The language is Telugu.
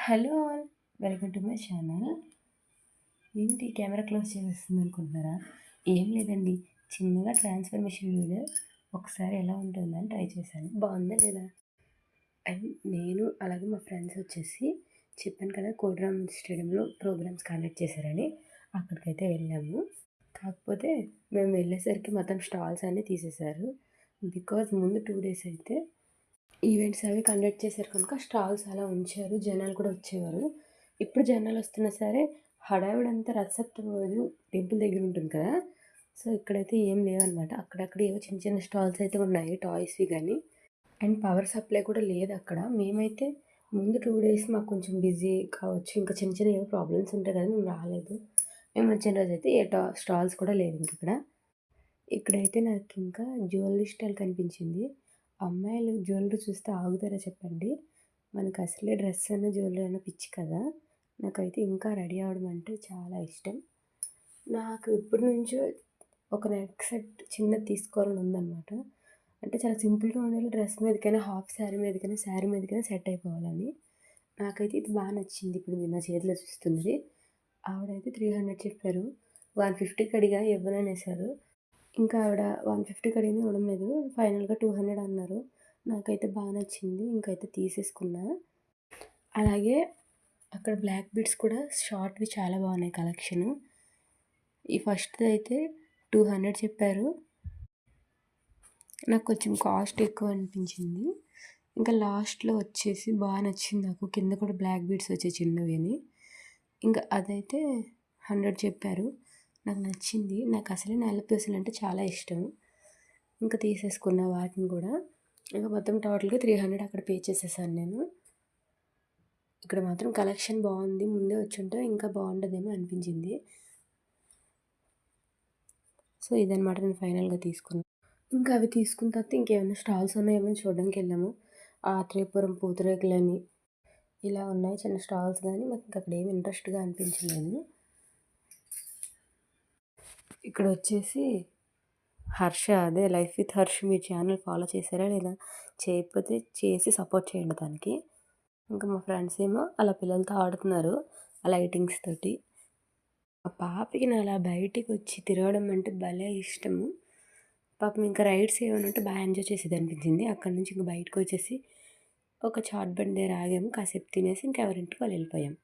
Hello all! Welcome to my channel. ఏంటి కెమెరా క్లోజ్ చేసేస్తుంది అనుకుంటున్నారా? ఏం లేదండి. చిన్నగా ట్రాన్స్‌ఫర్మేషన్ వీడియో ఒకసారి ఎలా ఉంటుందని ట్రై చేశాను. బావుందా లేదా? అండ్ నేను అలాగే మా ఫ్రెండ్స్ వచ్చేసి చెప్పాను కదా కోడిరామ్ స్టేడియంలో ప్రోగ్రామ్స్ కండక్ట్ చేశారని. అక్కడికైతే వెళ్ళాము. కాకపోతే మేము వెళ్ళేసరికి మొత్తం స్టాల్స్ అన్నీ తీసేశారు. బికాజ్ ముందు 2 డేస్ అయితే ఈవెంట్స్ అవి కండక్ట్ చేశారు కనుక స్టాల్స్ అలా ఉంచారు. జనాలు కూడా వచ్చేవారు. ఇప్పుడు జనాలొస్తున్నా సరే హడావిడంతా రథసప్తమి రోజు టెంపుల్ దగ్గర ఉంటుంది కదా! సో, ఇక్కడైతే ఏం లేవనమాట. అక్కడక్కడ ఏవో చిన్న చిన్న స్టాల్స్ అయితే ఉన్నాయి టాయ్స్‌వి గానీ. అండ్ పవర్ సప్లై కూడా లేదక్కడ. మేమైతే ముందు 2 డేస్ మాకు కొంచెం బిజీ కావచ్చు. ఇంకా చిన్న చిన్న ఏవో ప్రాబ్లమ్స్ ఉంటాయి కదా! మేము రాలేదు. మేము వచ్చిన రోజైతే ఏ స్టాల్స్ కూడా లేవింకిక్కడ. ఇక్కడైతే నాకింకా జ్యువెల్లరీ స్టాల్ కనిపించింది. అమ్మాయిలు జ్యువెల్లరీ చూస్తే ఆగుతారా చెప్పండి? మనకసలే డ్రెస్ అన్నా, జ్యువెల్లరీ అన్నా పిచ్చి కదా! నాకైతే ఇంకా రెడీ అవ్వడం అంటే చాలా ఇష్టం. నాకు ఎప్పటినుంచో ఒక నెక్ సెట్ చిన్నది తీసుకోవాలని ఉందనమాట. అంటే చాలా సింపుల్‌గా ఉండాలి. డ్రెస్ మీదకైనా, హాఫ్ శారీ మీదకైనా, శారీ మీదకైనా సెట్ అయిపోవాలని. నాకైతే ఇది బా నచ్చింది. ఇప్పుడు మీరు నా చేతిలో చూస్తున్నది. ఆవిడైతే 300 చెప్పారు. 150కి అడిగా ఇవ్వననేసారు. ఇంకా ఆవిడ 150కి అడిగింది ఇవ్వడం లేదు. ఫైనల్‌గా 200 అన్నారు. నాకైతే బా నచ్చింది. ఇంకైతే తీసేసుకున్నా. అలాగే అక్కడ బ్లాక్ బీడ్స్ కూడా షార్ట్‌వి చాలా బాగున్నాయి కలెక్షను. ఈ ఫస్ట్‌దయితే 200 చెప్పారు. నాకు కొంచెం కాస్ట్ ఎక్కువ అనిపించింది. ఇంకా లాస్ట్‌లో వచ్చేసి బా నచ్చింది నాకు. కింద కూడా బ్లాక్ బీడ్స్ వచ్చాయి చిన్నవిని. ఇంకా అదైతే 100 చెప్పారు. నాకు నచ్చింది. నాకసలే నల్ల పూసలంటే చాలా ఇష్టం. ఇంకా తీసేసుకున్న వాటిని గూడా. ఇంక మొత్తం టోటల్‌గా 300 అక్కడ పే చేసేసాను నేను. ఇక్కడ మాత్రం కలెక్షన్ బావుంది. ముందే వచ్చుంటే ఇంకా బావుండేదేమో అనిపించింది. సో, ఇదనమాట నేను ఫైనల్‌గా తీసుకున్నది. ఇంకా అవి తీసుకున్న తర్వాత ఇంకేమైనా స్టాల్స్ ఉన్నాయేమో అని చూడడానికెళ్ళాము. ఆత్రేయపురం పూతరేకులని ఇలా ఉన్నాయి చిన్న స్టాల్స్ గానీ మాకింక అక్కడేమి ఇంట్రెస్ట్‌గా అనిపించలేదు. ఇక్కడొచ్చేసి అదే 'life with Harsh' me channel follow చేశారా లేదా? చేయకపోతే చేసి సపోర్ట్ చేయండి తనకి. ఇంకా మా ఫ్రెండ్స్ ఏమో అలా పిల్లలతో ఆడుతున్నారు. ఆ లైటింగ్స్ తోటి. మా పాపకి అలా బయటికొచ్చి తిరగడం అంటే భలే ఇష్టము. పాపం ఇంకా రైడ్స్ ఏమైనా ఉంటే బా ఎంజాయ్ చేసేదనిపించింది. అక్కడి నుంచి ఇంక బయటకొచ్చేసి ఒక చాట్ బండి దగ్గర ఆగాము. కాసేపు తినేసి ఇంకెవరింటికి వాళ్ళు వెళ్ళిపోయాం.